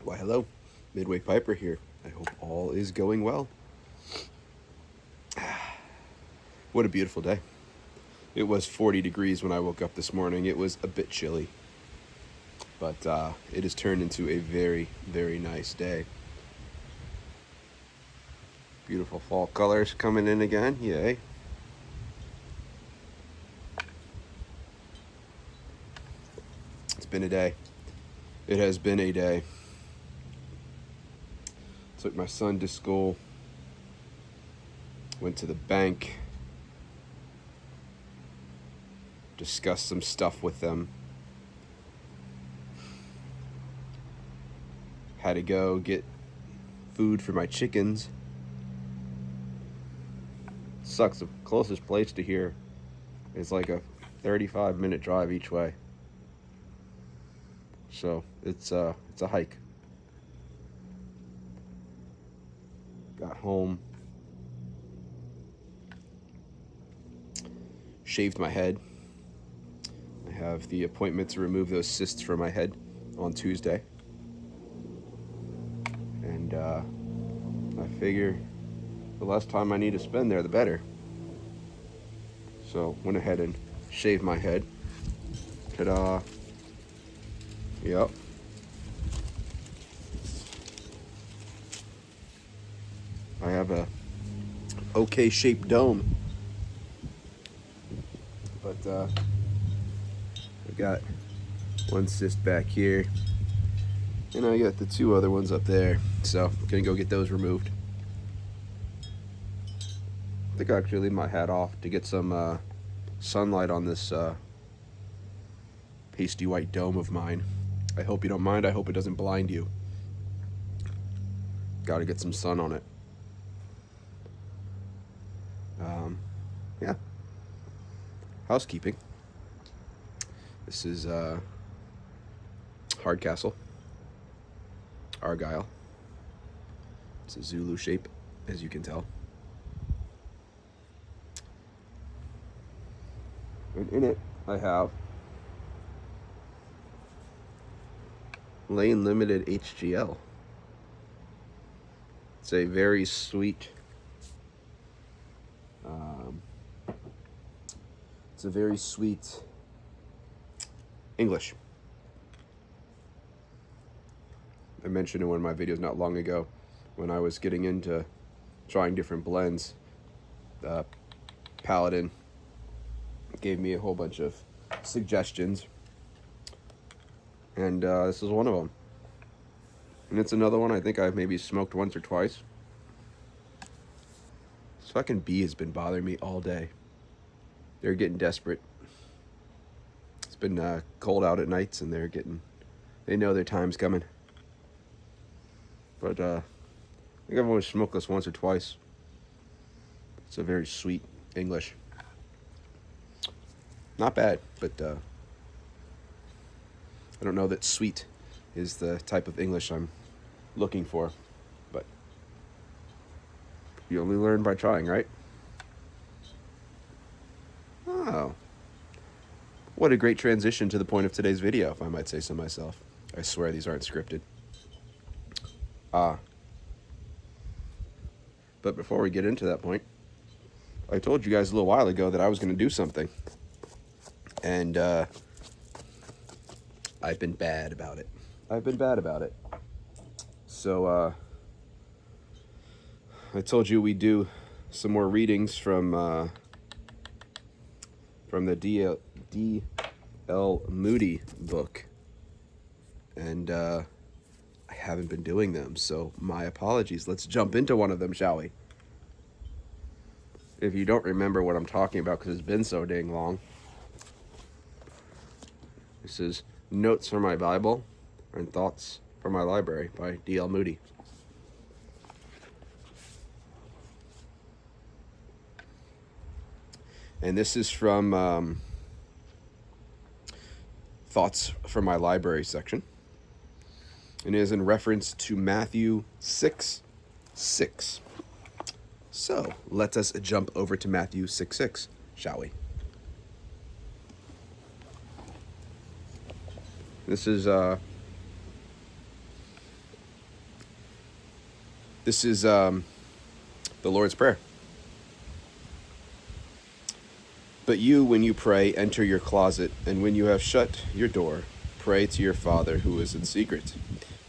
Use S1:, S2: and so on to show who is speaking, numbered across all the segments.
S1: Why, hello, Midway Piper here. I hope all is going well. What a beautiful day. It was 40 degrees when I woke up this morning. It was a bit chilly, but it has turned into a very, very nice day. Beautiful fall colors coming in again. Yay. It's been a day. It has been a day. Took my son to school. Went to the bank. Discussed some stuff with them. Had to go get food for my chickens. Sucks. The closest place to here is like a 35-minute drive each way. So it's a hike. Got home. Shaved my head. I have the appointment to remove those cysts from my head on Tuesday. And I figure the less time I need to spend there, the better. So went ahead and shaved my head. Ta-da. Yep. I have a okay shaped dome. But I've got one cyst back here. And I got the two other ones up there. So I'm gonna go get those removed. I think I actually leave my hat off to get some sunlight on this pasty white dome of mine. I hope you don't mind. I hope it doesn't blind you. Gotta get some sun on it. Yeah. Housekeeping. This is Hardcastle. Argyle. It's a Zulu shape, as you can tell. And in it, I have Lane Limited HGL. It's a very sweet, English. I mentioned in one of my videos not long ago when I was getting into trying different blends. Paladin gave me a whole bunch of suggestions, and this is one of them. And it's another one I think I've maybe smoked once or twice. This fucking bee has been bothering me all day. They're getting desperate. It's been cold out at nights, and they know their time's coming. But I think I've only smoked this once or twice. It's a very sweet English. Not bad, but I don't know that sweet is the type of English I'm looking for. But you only learn by trying, right? Oh. What a great transition to the point of today's video, if I might say so myself. I swear these aren't scripted. But before we get into that point, I told you guys a little while ago that I was going to do something. And I've been bad about it. So I told you we'd do some more readings from the D.L. Moody book. And I haven't been doing them, so my apologies. Let's jump into one of them, shall we? If you don't remember what I'm talking about because it's been so dang long, this is Notes from My Bible and Thoughts from My Library by D.L. Moody. And this is from Thoughts from My Library section. And it is in reference to Matthew 6:6. So let us jump over to Matthew 6:6, shall we? This is This is the Lord's Prayer. But you, when you pray, enter your closet, and when you have shut your door, pray to your Father who is in secret.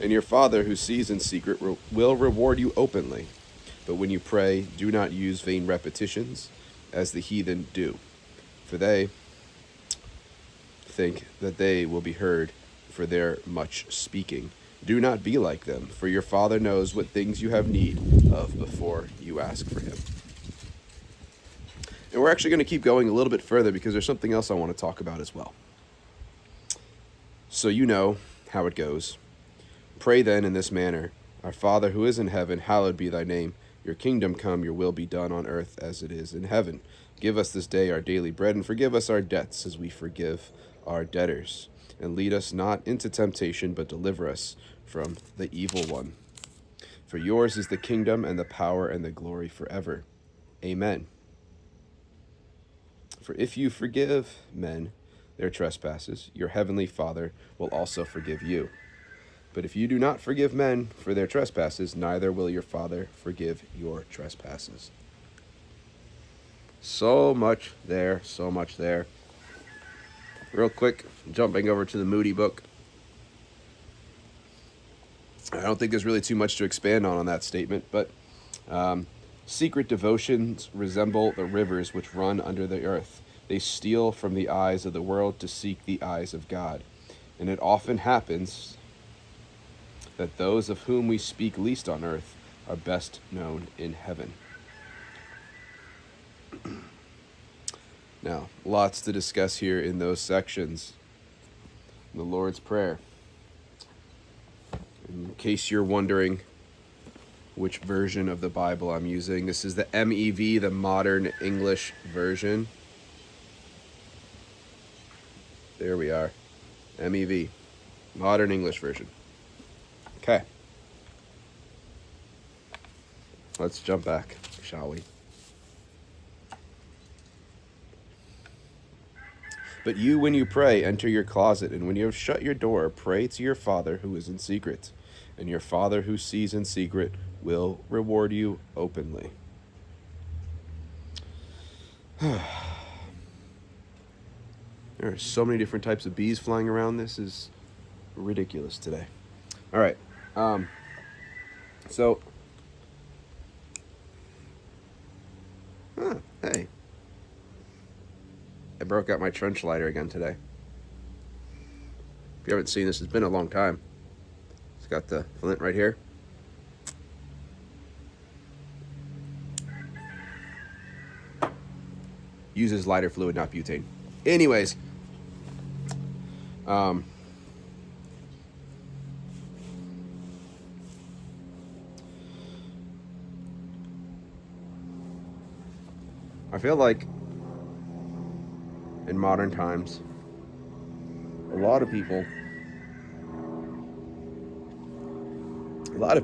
S1: And your Father who sees in secret will reward you openly. But when you pray, do not use vain repetitions, as the heathen do, for they think that they will be heard for their much speaking. Do not be like them, for your Father knows what things you have need of before you ask for him. And we're actually going to keep going a little bit further because there's something else I want to talk about as well. So you know how it goes. Pray then in this manner: Our Father who is in heaven, hallowed be thy name. Your kingdom come, your will be done on earth as it is in heaven. Give us this day our daily bread, and forgive us our debts as we forgive our debtors. And lead us not into temptation, but deliver us from the evil one. For yours is the kingdom and the power and the glory forever. Amen. For if you forgive men their trespasses, your heavenly Father will also forgive you. But if you do not forgive men for their trespasses, neither will your Father forgive your trespasses. So much there, so much there. Real quick, jumping over to the Moody book. I don't think there's really too much to expand on that statement, but secret devotions resemble the rivers which run under the earth. They steal from the eyes of the world to seek the eyes of God. And it often happens that those of whom we speak least on earth are best known in heaven. Now, lots to discuss here in those sections. The Lord's Prayer. In case you're wondering which version of the Bible I'm using, this is the MEV, the Modern English Version. There we are. MEV, Modern English Version. Okay. Let's jump back, shall we? But you, when you pray, enter your closet, and when you have shut your door, pray to your Father who is in secret. And your Father who sees in secret will reward you openly. There are so many different types of bees flying around. This is ridiculous today. All right. Hey. I broke out my trench lighter again today. If you haven't seen this, it's been a long time. It's got the flint right here. Uses lighter fluid, not butane. Anyways, I feel like in modern times, a lot of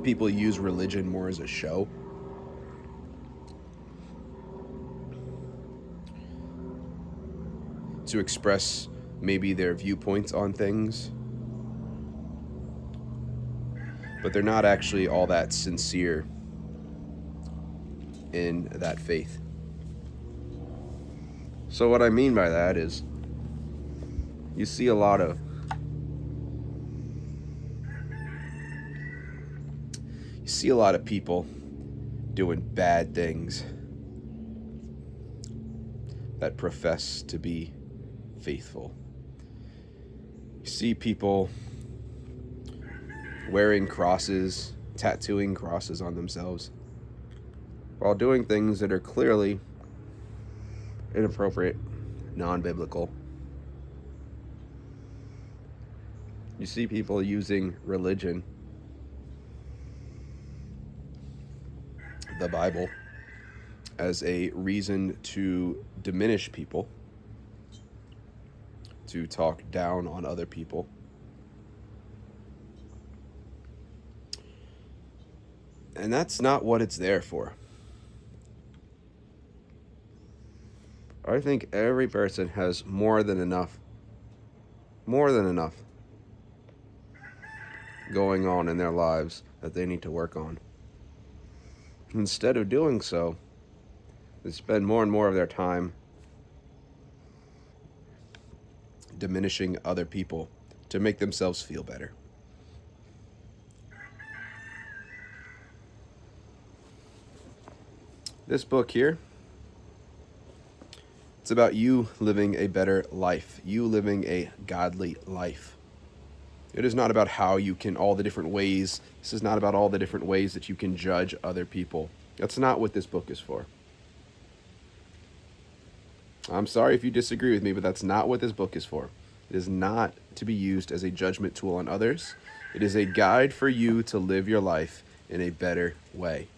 S1: people use religion more as a show. To express maybe their viewpoints on things. But they're not actually all that sincere in that faith. So what I mean by that is, you see a lot of people doing bad things that profess to be faithful. You see people wearing crosses, tattooing crosses on themselves, while doing things that are clearly inappropriate, non-biblical. You see people using religion, the Bible, as a reason to diminish people, to talk down on other people. And that's not what it's there for. I think every person has more than enough going on in their lives that they need to work on. Instead of doing so, they spend more and more of their time diminishing other people to make themselves feel better. This book here, it's about you living a better life, you living a godly life. It is not about how you can, all the different ways. This is not about all the different ways that you can judge other people. That's not what this book is for. I'm sorry if you disagree with me, but that's not what this book is for. It is not to be used as a judgment tool on others. It is a guide for you to live your life in a better way.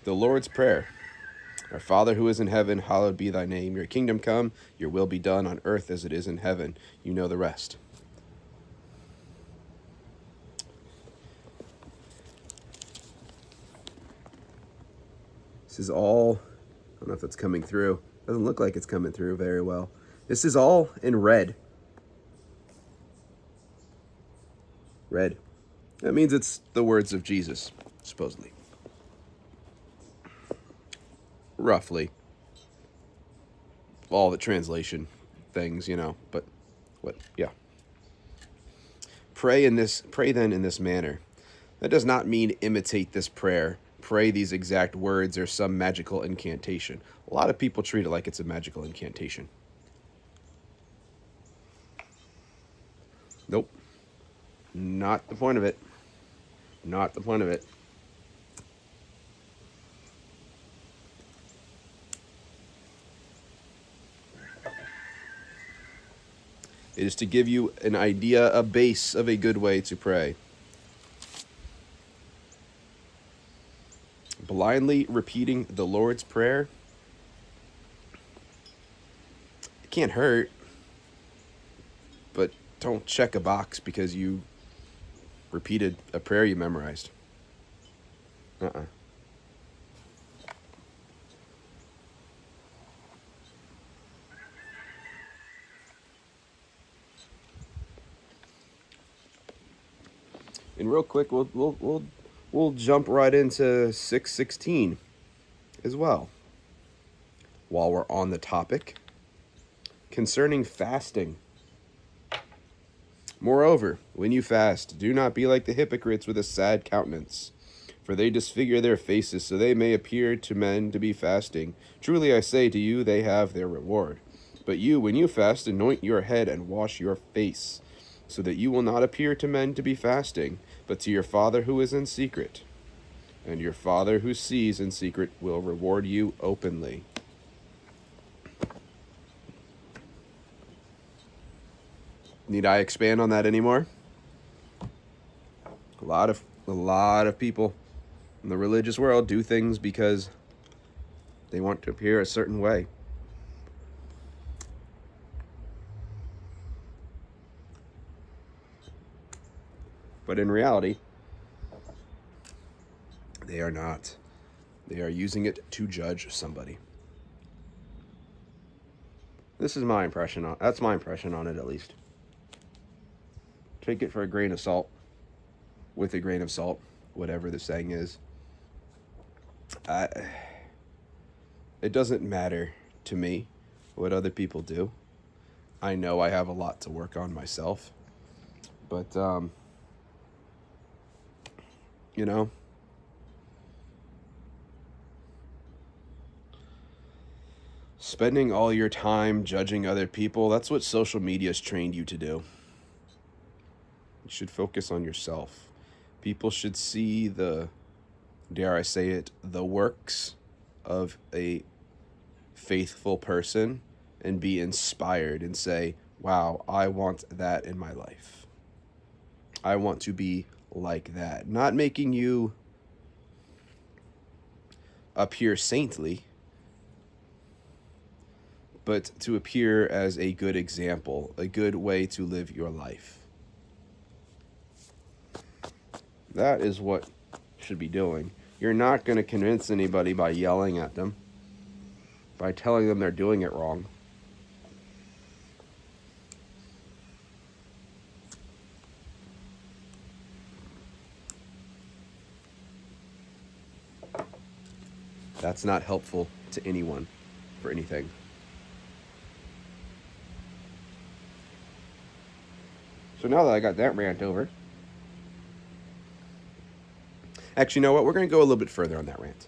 S1: The Lord's Prayer. Our Father who is in heaven, hallowed be thy name. Your kingdom come, your will be done on earth as it is in heaven. You know the rest. This is all, I don't know if it's coming through. Doesn't look like it's coming through very well. This is all in red. Red. That means it's the words of Jesus, supposedly. Roughly. All the translation things, but yeah. Pray then in this manner. That does not mean imitate this prayer. Pray these exact words or some magical incantation. A lot of people treat it like it's a magical incantation. Nope. Not the point of it. Not the point of it. It is to give you an idea, a base of a good way to pray. Blindly repeating the Lord's Prayer, it can't hurt, but don't check a box because you repeated a prayer you memorized. And real quick, we'll jump right into 6:16 as well. While we're on the topic, concerning fasting. Moreover, when you fast, do not be like the hypocrites with a sad countenance, for they disfigure their faces so they may appear to men to be fasting. Truly I say to you, they have their reward. But you, when you fast, anoint your head and wash your face, so that you will not appear to men to be fasting, but to your Father who is in secret. And your Father who sees in secret will reward you openly. Need I expand on that anymore? A lot of people in the religious world do things because they want to appear a certain way. But in reality, they are not. They are using it to judge somebody. That's my impression on it, at least. Take it for a grain of salt. With a grain of salt, whatever the saying is. It doesn't matter to me what other people do. I know I have a lot to work on myself. But, spending all your time judging other people, that's what social media's trained you to do. You should focus on yourself. People should see the works of a faithful person and be inspired and say, wow, I want that in my life. I want to be like that. Not making you appear saintly, but to appear as a good example, a good way to live your life. That is what should be doing. You're not going to convince anybody by yelling at them, by telling them they're doing it wrong. That's not helpful to anyone for anything. So now that I got that rant over, actually, you know what? We're going to go a little bit further on that rant.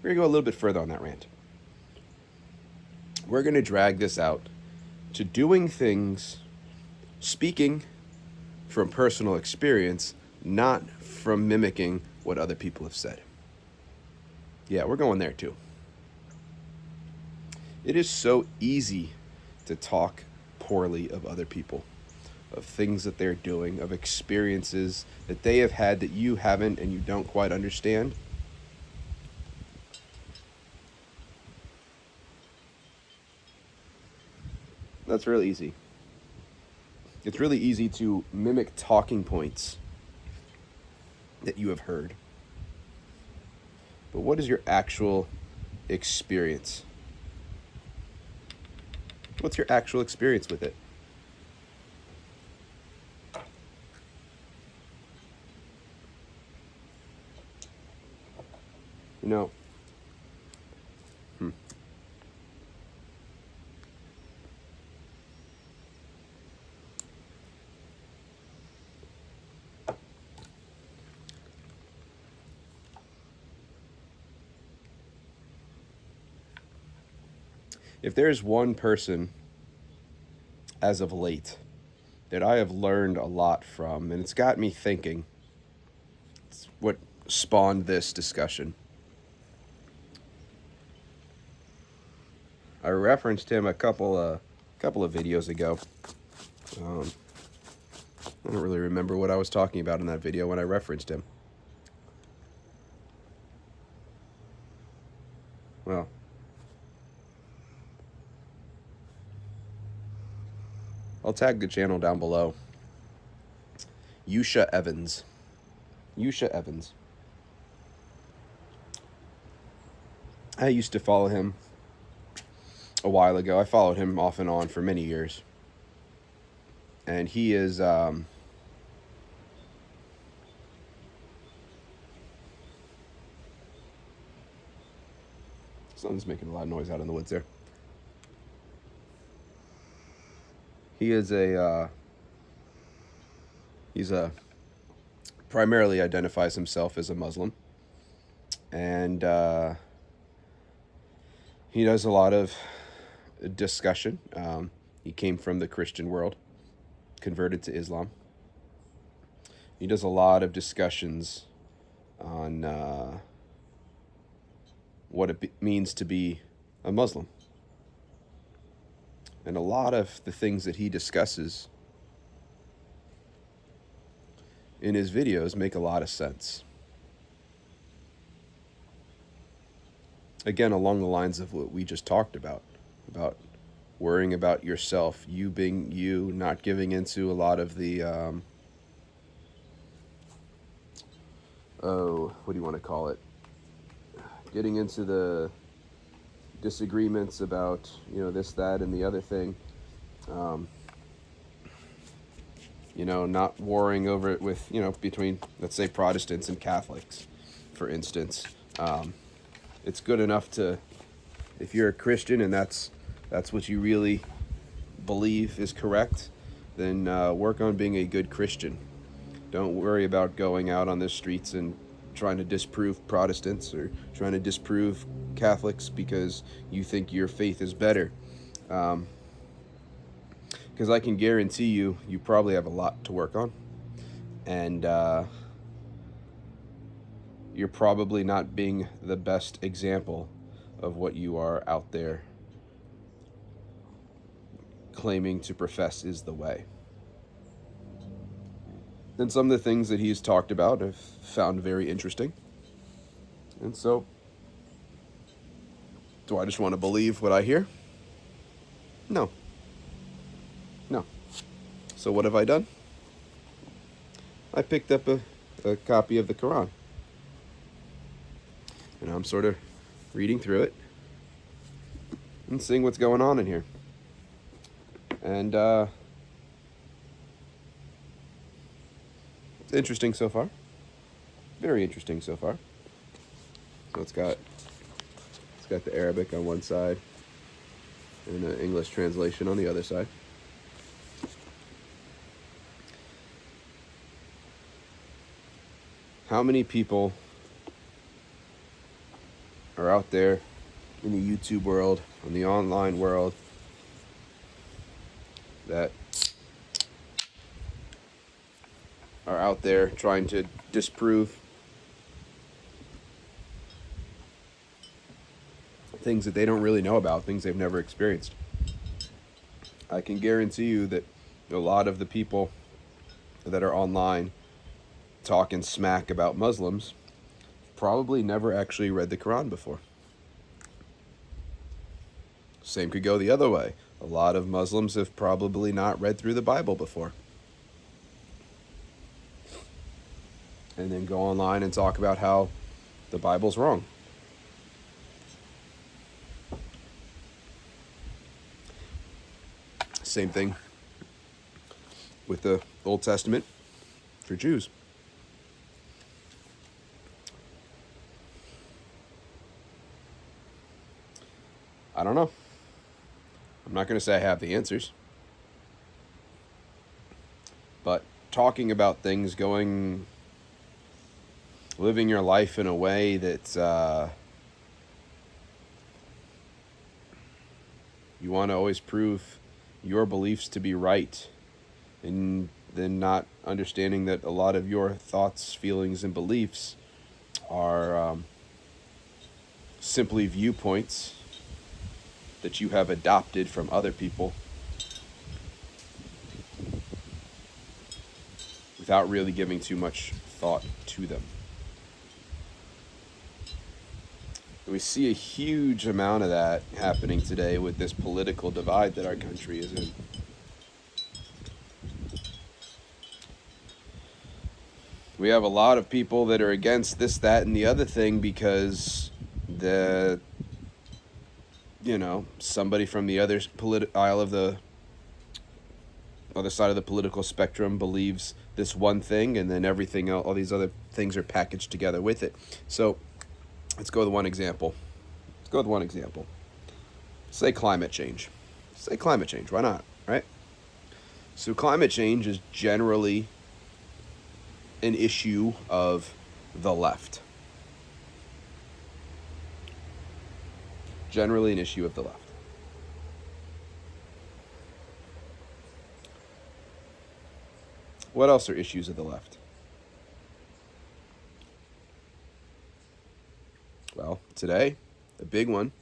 S1: We're going to go a little bit further on that rant. We're going to drag this out to doing things, speaking from personal experience, not from mimicking what other people have said. Yeah, we're going there too. It is so easy to talk poorly of other people, of things that they're doing, of experiences that they have had that you haven't and you don't quite understand. That's really easy. It's really easy to mimic talking points that you have heard. But what is your actual experience? What's your actual experience with it? You know, if there's one person as of late that I have learned a lot from, and it's got me thinking, it's what spawned this discussion. I referenced him a couple of videos ago. I don't really remember what I was talking about in that video when I referenced him. Well, I'll tag the channel down below. Yusha Evans. Yusha Evans. I used to follow him a while ago. I followed him off and on for many years. And he is something's making a lot of noise out in the woods there. He is he's a primarily identifies himself as a Muslim, and he does a lot of discussion. He came from the Christian world, converted to Islam. He does a lot of discussions on what it means to be a Muslim. And a lot of the things that he discusses in his videos make a lot of sense. Again, along the lines of what we just talked about worrying about yourself, you being you, not giving into a lot of the, what do you want to call it? Getting into the disagreements about, this, that, and the other thing. Not warring over it with, between, let's say, Protestants and Catholics, for instance. It's good enough to, if you're a Christian and that's what you really believe is correct, then work on being a good Christian. Don't worry about going out on the streets and trying to disprove Protestants or trying to disprove Catholics because you think your faith is better. Because I can guarantee you probably have a lot to work on. And you're probably not being the best example of what you are out there claiming to profess is the way. And some of the things that he's talked about I've found very interesting. And so, do I just want to believe what I hear? No. No. So what have I done? I picked up a copy of the Quran. And I'm sort of reading through it and seeing what's going on in here. And it's interesting so far. Very interesting so far. So it's got got the Arabic on one side and an English translation on the other side. How many people are out there in the YouTube world, in the online world, that are out there trying to disprove things that they don't really know about, things they've never experienced? I can guarantee you that a lot of the people that are online talking smack about Muslims probably never actually read the Quran before. Same could go the other way. A lot of Muslims have probably not read through the Bible before. And then go online and talk about how the Bible's wrong. Same thing with the Old Testament for Jews. I don't know. I'm not going to say I have the answers. But talking about things, living your life in a way that you want to always prove your beliefs to be right, and then not understanding that a lot of your thoughts, feelings, and beliefs are simply viewpoints that you have adopted from other people without really giving too much thought to them. We see a huge amount of that happening today with this political divide that our country is in. We have a lot of people that are against this, that, and the other thing because somebody from the other aisle of the other side of the political spectrum believes this one thing, and then everything else, all these other things are packaged together with it. So let's go with one example. Say climate change. Why not, right? So climate change is generally an issue of the left. Generally an issue of the left. What else are issues of the left? Well, today, a big one.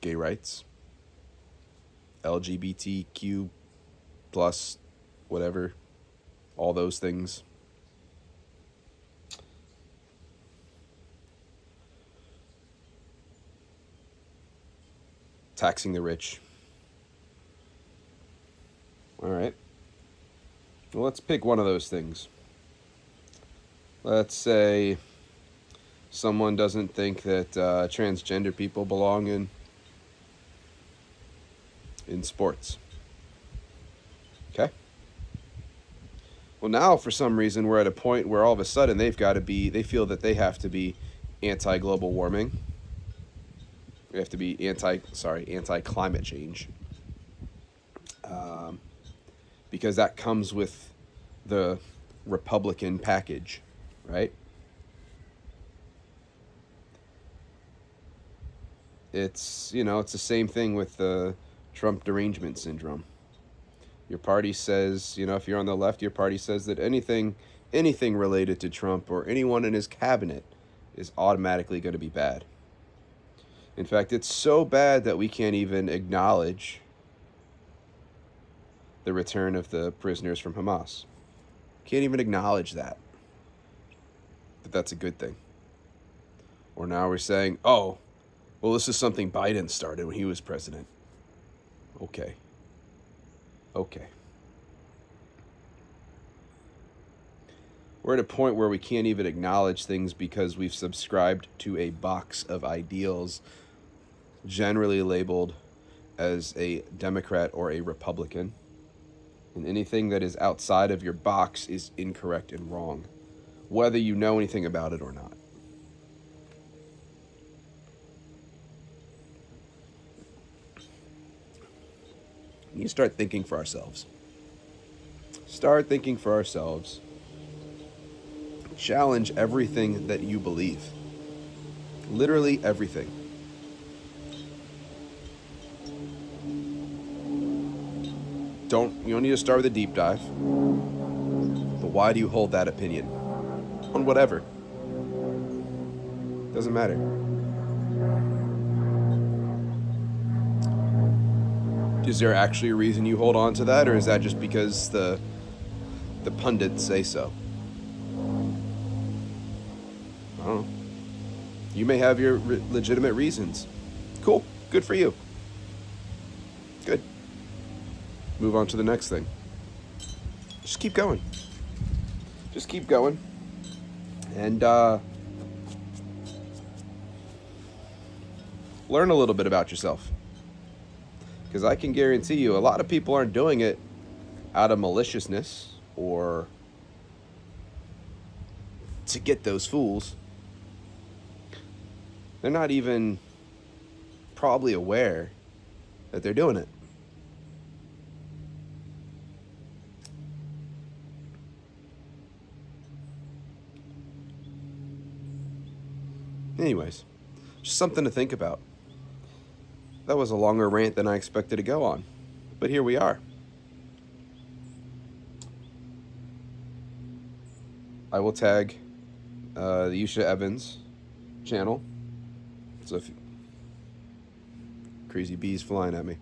S1: Gay rights. LGBTQ plus whatever. All those things. Taxing the rich. All right. Well, let's pick one of those things. Let's say someone doesn't think that transgender people belong in sports. Okay? Well, now for some reason we're at a point where all of a sudden they feel that they have to be anti-global warming. We have to be anti-climate change. Because that comes with the Republican package, right? It's the same thing with the Trump derangement syndrome. Your party says, if you're on the left, your party says that anything related to Trump or anyone in his cabinet is automatically going to be bad. In fact, it's so bad that we can't even acknowledge the return of the prisoners from Hamas. Can't even acknowledge that. But that's a good thing. Or now we're saying, oh, well, this is something Biden started when he was president. Okay. We're at a point where we can't even acknowledge things because we've subscribed to a box of ideals generally labeled as a Democrat or a Republican. And anything that is outside of your box is incorrect and wrong, whether you know anything about it or not. You start thinking for ourselves. Start thinking for ourselves. Challenge everything that you believe. Literally everything. You don't need to start with a deep dive. But why do you hold that opinion? On whatever. Doesn't matter. Is there actually a reason you hold on to that, or is that just because the pundits say so? I don't know. You may have your legitimate reasons. Cool. Good for you. Good. Move on to the next thing. Just keep going. Just keep going. And learn a little bit about yourself. Because I can guarantee you a lot of people aren't doing it out of maliciousness or to get those fools. They're not even probably aware that they're doing it. Anyways, just something to think about. That was a longer rant than I expected to go on, but here we are. I will tag the Yusha Evans channel. So if crazy bees flying at me.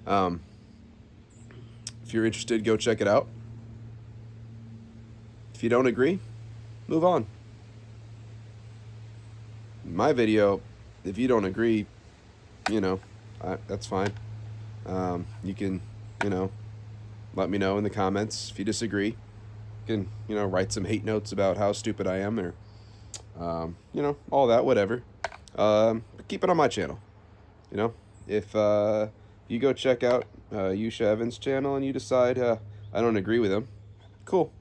S1: If you're interested, go check it out. If you don't agree, move on. My video, if you don't agree, that's fine. You can, let me know in the comments if you disagree. You can, write some hate notes about how stupid I am or, all that, whatever. But keep it on my channel. If you go check out Yusha Evans' channel and you decide I don't agree with him, cool.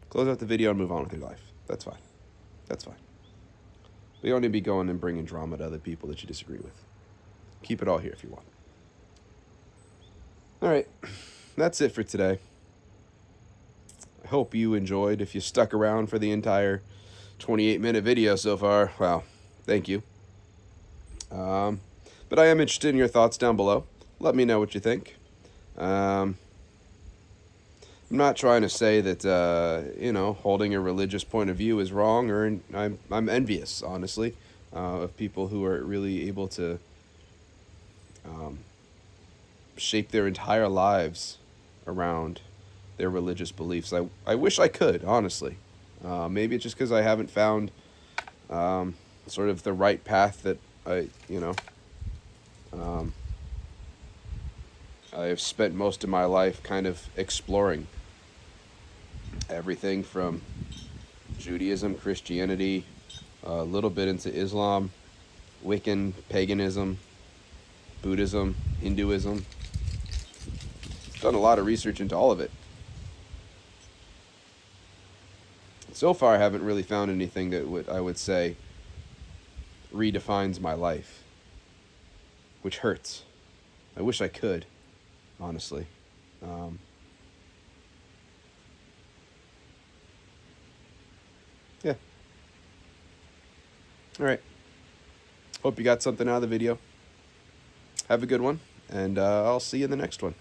S1: Close out the video and move on with your life. That's fine. That's fine. But you don't need to be going and bringing drama to other people that you disagree with. Keep it all here if you want. All right. That's it for today. I hope you enjoyed. If you stuck around for the entire 28-minute video so far, wow, thank you. But I am interested in your thoughts down below. Let me know what you think. I'm not trying to say that, holding a religious point of view is wrong, or I'm envious, honestly, of people who are really able to shape their entire lives around their religious beliefs. I wish I could, honestly. Maybe it's just because I haven't found sort of the right path that I have spent most of my life kind of exploring everything from Judaism, Christianity, a little bit into Islam, Wiccan, paganism, Buddhism, Hinduism. Done a lot of research into all of it. So far, I haven't really found anything that I would say redefines my life, which hurts. I wish I could, honestly. Yeah. All right. Hope you got something out of the video. Have a good one, and I'll see you in the next one.